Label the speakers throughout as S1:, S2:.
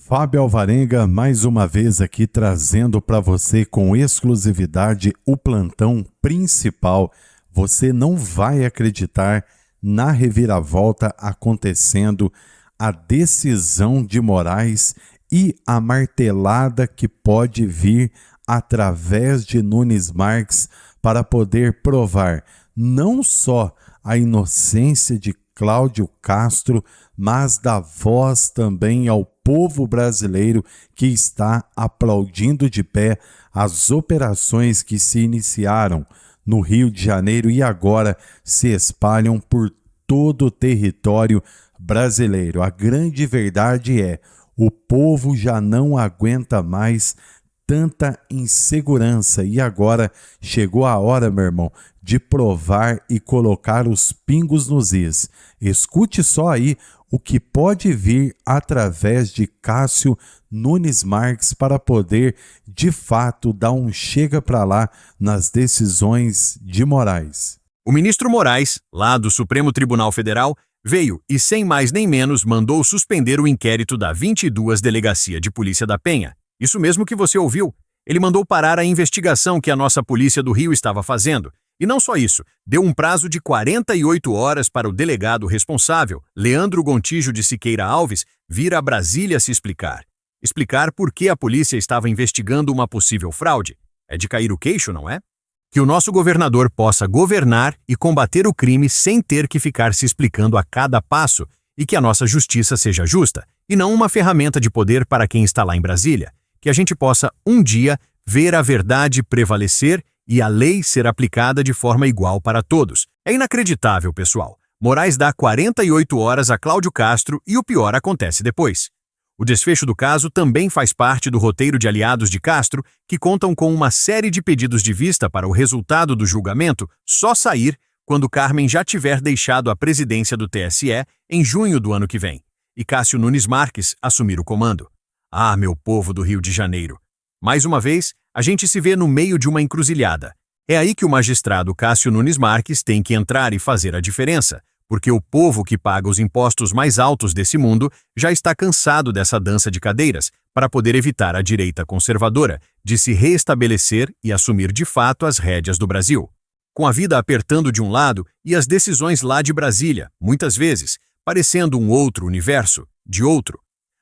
S1: Fábio Alvarenga, mais uma vez aqui trazendo para você com exclusividade o plantão principal. Você não vai acreditar na reviravolta acontecendo, a decisão de Moraes e a martelada que pode vir através de Nunes Marques para poder provar não só a inocência de Cláudio Castro, mas dá voz também ao povo brasileiro que está aplaudindo de pé as operações que se iniciaram no Rio de Janeiro e agora se espalham por todo o território brasileiro. A grande verdade é, o povo já não aguenta mais tanta insegurança e agora chegou a hora, meu irmão, de provar e colocar os pingos nos is. Escute só aí o que pode vir através de Cássio Nunes Marques para poder, de fato, dar um chega para lá nas decisões de Moraes.
S2: O ministro Moraes, lá do Supremo Tribunal Federal, veio e, sem mais nem menos, mandou suspender o inquérito da 22 Delegacia de Polícia da Penha. Isso mesmo que você ouviu. Ele mandou parar a investigação que a nossa polícia do Rio estava fazendo. E não só isso, deu um prazo de 48 horas para o delegado responsável, Leandro Gontijo de Siqueira Alves, vir a Brasília se explicar. Explicar por que a polícia estava investigando uma possível fraude. É de cair o queixo, não é? Que o nosso governador possa governar e combater o crime sem ter que ficar se explicando a cada passo e que a nossa justiça seja justa, e não uma ferramenta de poder para quem está lá em Brasília. Que a gente possa, um dia, ver a verdade prevalecer e a lei ser aplicada de forma igual para todos. É inacreditável, pessoal. Moraes dá 48 horas a Cláudio Castro e o pior acontece depois. O desfecho do caso também faz parte do roteiro de aliados de Castro, que contam com uma série de pedidos de vista para o resultado do julgamento só sair quando Carmen já tiver deixado a presidência do TSE em junho do ano que vem, e Cássio Nunes Marques assumir o comando. Ah, meu povo do Rio de Janeiro! Mais uma vez, a gente se vê no meio de uma encruzilhada. É aí que o magistrado Cássio Nunes Marques tem que entrar e fazer a diferença, porque o povo que paga os impostos mais altos desse mundo já está cansado dessa dança de cadeiras para poder evitar a direita conservadora de se reestabelecer e assumir de fato as rédeas do Brasil. Com a vida apertando de um lado e as decisões lá de Brasília, muitas vezes, parecendo um outro universo, de outro.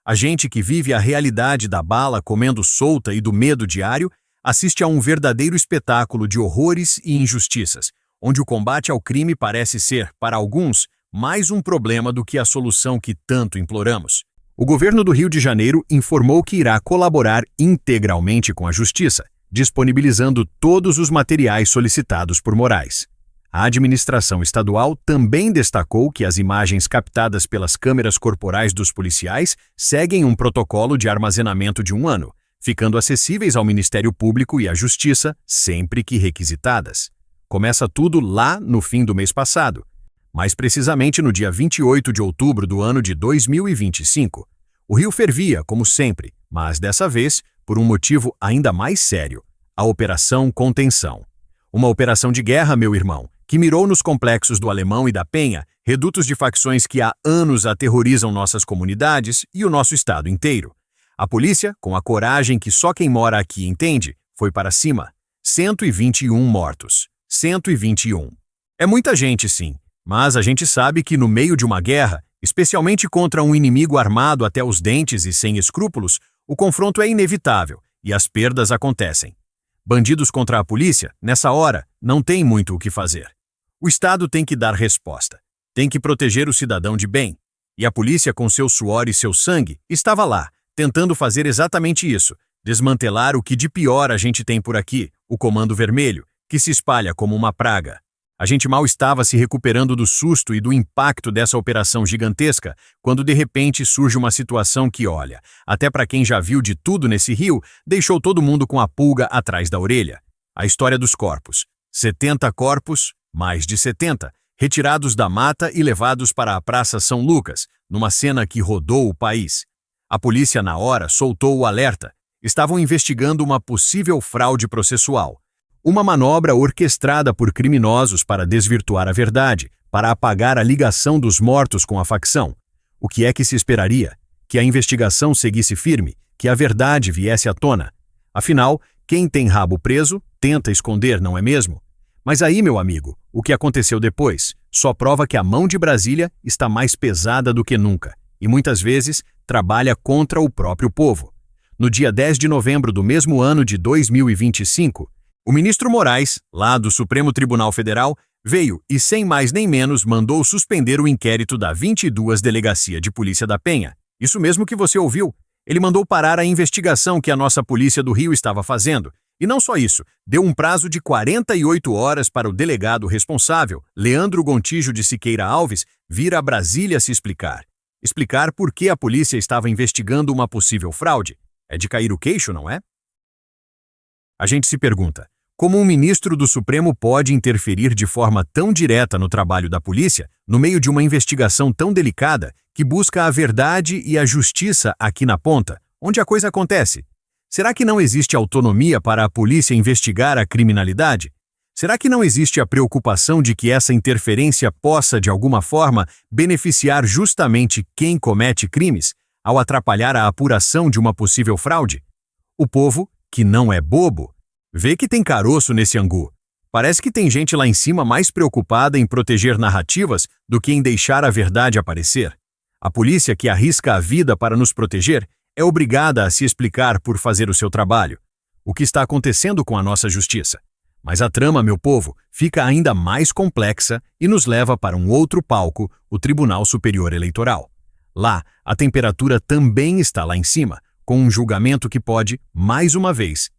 S2: A gente que vive a realidade da bala comendo solta e do medo diário assiste a um verdadeiro espetáculo de horrores e injustiças, onde o combate ao crime parece ser, para alguns, mais um problema do que a solução que tanto imploramos. O governo do Rio de Janeiro informou que irá colaborar integralmente com a Justiça, disponibilizando todos os materiais solicitados por Moraes. A administração estadual também destacou que as imagens captadas pelas câmeras corporais dos policiais seguem um protocolo de armazenamento de 1 ano, ficando acessíveis ao Ministério Público e à Justiça sempre que requisitadas. Começa tudo lá no fim do mês passado, mais precisamente no dia 28 de outubro do ano de 2025. O Rio fervia, como sempre, mas dessa vez por um motivo ainda mais sério: a Operação Contenção. Uma operação de guerra, meu irmão, que mirou nos complexos do Alemão e da Penha, redutos de facções que há anos aterrorizam nossas comunidades e o nosso estado inteiro. A polícia, com a coragem que só quem mora aqui entende, foi para cima. 121 mortos. 121. É muita gente, sim, mas a gente sabe que no meio de uma guerra, especialmente contra um inimigo armado até os dentes e sem escrúpulos, o confronto é inevitável e as perdas acontecem. Bandidos contra a polícia, nessa hora, não tem muito o que fazer. O Estado tem que dar resposta. Tem que proteger o cidadão de bem. E a polícia, com seu suor e seu sangue, estava lá, tentando fazer exatamente isso, desmantelar o que de pior a gente tem por aqui, o Comando Vermelho, que se espalha como uma praga. A gente mal estava se recuperando do susto e do impacto dessa operação gigantesca, quando de repente surge uma situação que, olha, até para quem já viu de tudo nesse rio, deixou todo mundo com a pulga atrás da orelha. A história dos corpos. 70 corpos, mais de 70, retirados da mata e levados para a Praça São Lucas, numa cena que rodou o país. A polícia, na hora, soltou o alerta. Estavam investigando uma possível fraude processual. Uma manobra orquestrada por criminosos para desvirtuar a verdade, para apagar a ligação dos mortos com a facção. O que é que se esperaria? que a investigação seguisse firme, que a verdade viesse à tona. Afinal, quem tem rabo preso, tenta esconder, não é mesmo? Mas aí, meu amigo, o que aconteceu depois só prova que a mão de Brasília está mais pesada do que nunca e muitas vezes trabalha contra o próprio povo. No dia 10 de novembro do mesmo ano de 2025, o ministro Moraes, lá do Supremo Tribunal Federal, veio e, sem mais nem menos, mandou suspender o inquérito da 22 Delegacia de Polícia da Penha. Isso mesmo que você ouviu. Ele mandou parar a investigação que a nossa Polícia do Rio estava fazendo. E não só isso, deu um prazo de 48 horas para o delegado responsável, Leandro Gontijo de Siqueira Alves, vir a Brasília se explicar. Explicar por que a polícia estava investigando uma possível fraude. É de cair o queixo, não é? A gente se pergunta, como um ministro do Supremo pode interferir de forma tão direta no trabalho da polícia, no meio de uma investigação tão delicada, que busca a verdade e a justiça aqui na ponta, onde a coisa acontece? Será que não existe autonomia para a polícia investigar a criminalidade? Será que não existe a preocupação de que essa interferência possa, de alguma forma, beneficiar justamente quem comete crimes, ao atrapalhar a apuração de uma possível fraude? O povo, que não é bobo, vê que tem caroço nesse angu. Parece que tem gente lá em cima mais preocupada em proteger narrativas do que em deixar a verdade aparecer. A polícia que arrisca a vida para nos proteger é obrigada a se explicar por fazer o seu trabalho. O que está acontecendo com a nossa justiça? Mas a trama, meu povo, fica ainda mais complexa e nos leva para um outro palco, o Tribunal Superior Eleitoral. Lá, a temperatura também está lá em cima, com um julgamento que pode, mais uma vez,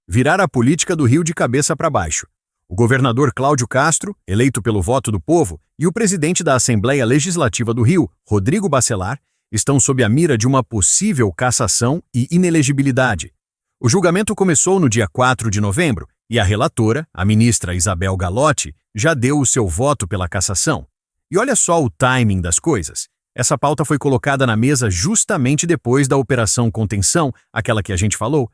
S2: virar a política do Rio de cabeça para baixo. O governador Cláudio Castro, eleito pelo voto do povo, e o presidente da Assembleia Legislativa do Rio, Rodrigo Bacelar, estão sob a mira de uma possível cassação e inelegibilidade. O julgamento começou no dia 4 de novembro e a relatora, a ministra Isabel Galotti, já deu o seu voto pela cassação. E olha só o timing das coisas. Essa pauta foi colocada na mesa justamente depois da Operação Contenção, aquela que a gente falou,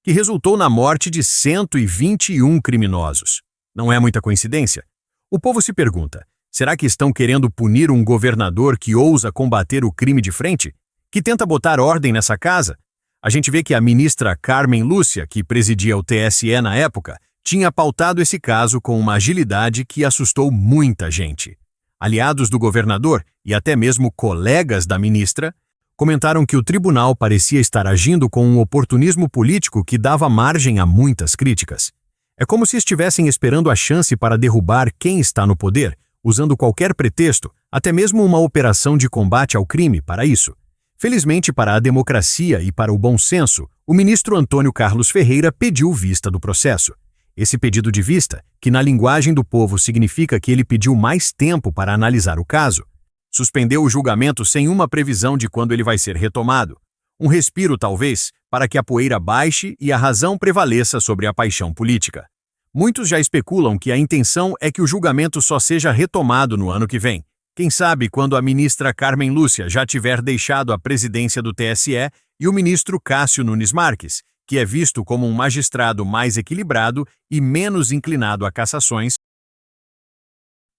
S2: que resultou na morte de 121 criminosos. Não é muita coincidência? O povo se pergunta, será que estão querendo punir um governador que ousa combater o crime de frente? Que tenta botar ordem nessa casa? A gente vê que a ministra Carmen Lúcia, que presidia o TSE na época, tinha pautado esse caso com uma agilidade que assustou muita gente. Aliados do governador e até mesmo colegas da ministra comentaram que o tribunal parecia estar agindo com um oportunismo político que dava margem a muitas críticas. É como se estivessem esperando a chance para derrubar quem está no poder, usando qualquer pretexto, até mesmo uma operação de combate ao crime para isso. Felizmente para a democracia e para o bom senso, o ministro Antônio Carlos Ferreira pediu vista do processo. Esse pedido de vista, que na linguagem do povo significa que ele pediu mais tempo para analisar o caso, suspendeu o julgamento sem uma previsão de quando ele vai ser retomado. Um respiro, talvez, para que a poeira baixe e a razão prevaleça sobre a paixão política. Muitos já especulam que a intenção é que o julgamento só seja retomado no ano que vem. Quem sabe quando a ministra Carmen Lúcia já tiver deixado a presidência do TSE e o ministro Cássio Nunes Marques, que é visto como um magistrado mais equilibrado e menos inclinado a cassações,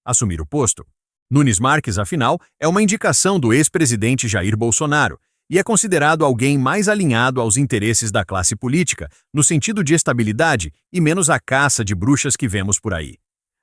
S2: assumir o posto. Nunes Marques, afinal, é uma indicação do ex-presidente Jair Bolsonaro e é considerado alguém mais alinhado aos interesses da classe política, no sentido de estabilidade e menos a caça de bruxas que vemos por aí.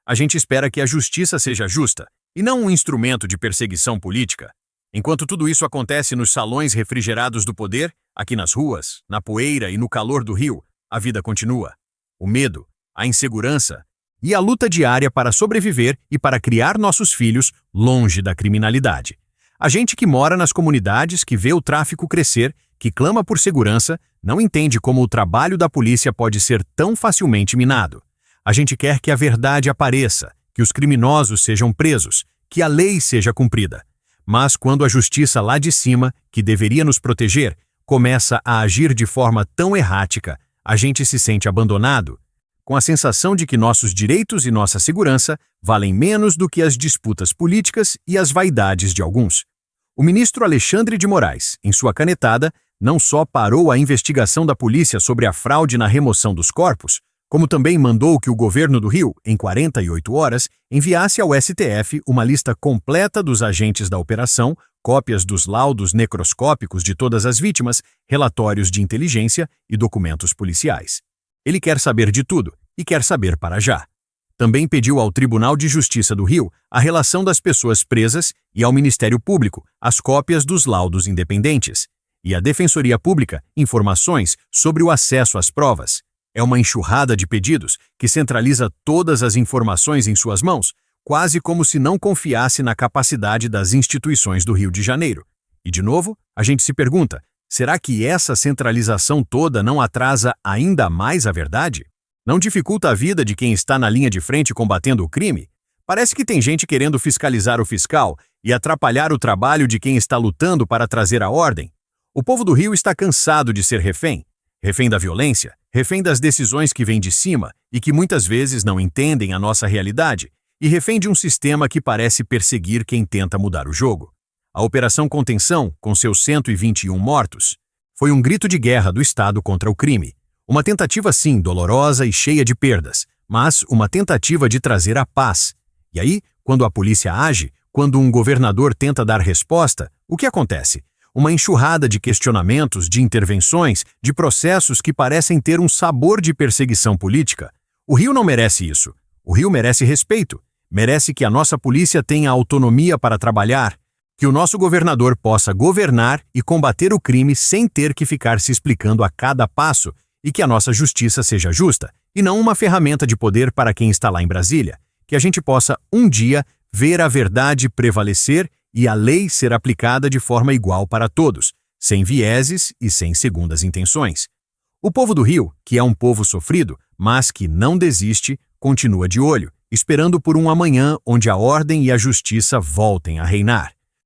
S2: A gente espera que a justiça seja justa, e não um instrumento de perseguição política. Enquanto tudo isso acontece nos salões refrigerados do poder, aqui nas ruas, na poeira e no calor do Rio, a vida continua. O medo, a insegurança e a luta diária para sobreviver e para criar nossos filhos longe da criminalidade. A gente que mora nas comunidades, que vê o tráfico crescer, que clama por segurança, não entende como o trabalho da polícia pode ser tão facilmente minado. A gente quer que a verdade apareça, que os criminosos sejam presos, que a lei seja cumprida. Mas quando a justiça lá de cima, que deveria nos proteger, começa a agir de forma tão errática, a gente se sente abandonado, com a sensação de que nossos direitos e nossa segurança valem menos do que as disputas políticas e as vaidades de alguns. O ministro Alexandre de Moraes, em sua canetada, não só parou a investigação da polícia sobre a fraude na remoção dos corpos, como também mandou que o governo do Rio, em 48 horas, enviasse ao STF uma lista completa dos agentes da operação, cópias dos laudos necroscópicos de todas as vítimas, relatórios de inteligência e documentos policiais. Ele quer saber de tudo e quer saber para já. Também pediu ao Tribunal de Justiça do Rio a relação das pessoas presas e ao Ministério Público as cópias dos laudos independentes. E à Defensoria Pública informações sobre o acesso às provas. É uma enxurrada de pedidos que centraliza todas as informações em suas mãos, quase como se não confiasse na capacidade das instituições do Rio de Janeiro. E, de novo, a gente se pergunta, será que essa centralização toda não atrasa ainda mais a verdade? Não dificulta a vida de quem está na linha de frente combatendo o crime? Parece que tem gente querendo fiscalizar o fiscal e atrapalhar o trabalho de quem está lutando para trazer a ordem. O povo do Rio está cansado de ser refém. Refém da violência, refém das decisões que vêm de cima e que muitas vezes não entendem a nossa realidade, e refém de um sistema que parece perseguir quem tenta mudar o jogo. A Operação Contenção, com seus 121 mortos, foi um grito de guerra do Estado contra o crime. Uma tentativa, sim, dolorosa e cheia de perdas, mas uma tentativa de trazer a paz. E aí, quando a polícia age, quando um governador tenta dar resposta, o que acontece? Uma enxurrada de questionamentos, de intervenções, de processos que parecem ter um sabor de perseguição política. O Rio não merece isso. O Rio merece respeito. Merece que a nossa polícia tenha autonomia para trabalhar, que o nosso governador possa governar e combater o crime sem ter que ficar se explicando a cada passo, e que a nossa justiça seja justa, e não uma ferramenta de poder para quem está lá em Brasília. Que a gente possa, um dia, ver a verdade prevalecer e a lei ser aplicada de forma igual para todos, sem vieses e sem segundas intenções. O povo do Rio, que é um povo sofrido, mas que não desiste, continua de olho, esperando por um amanhã onde a ordem e a justiça voltem a reinar.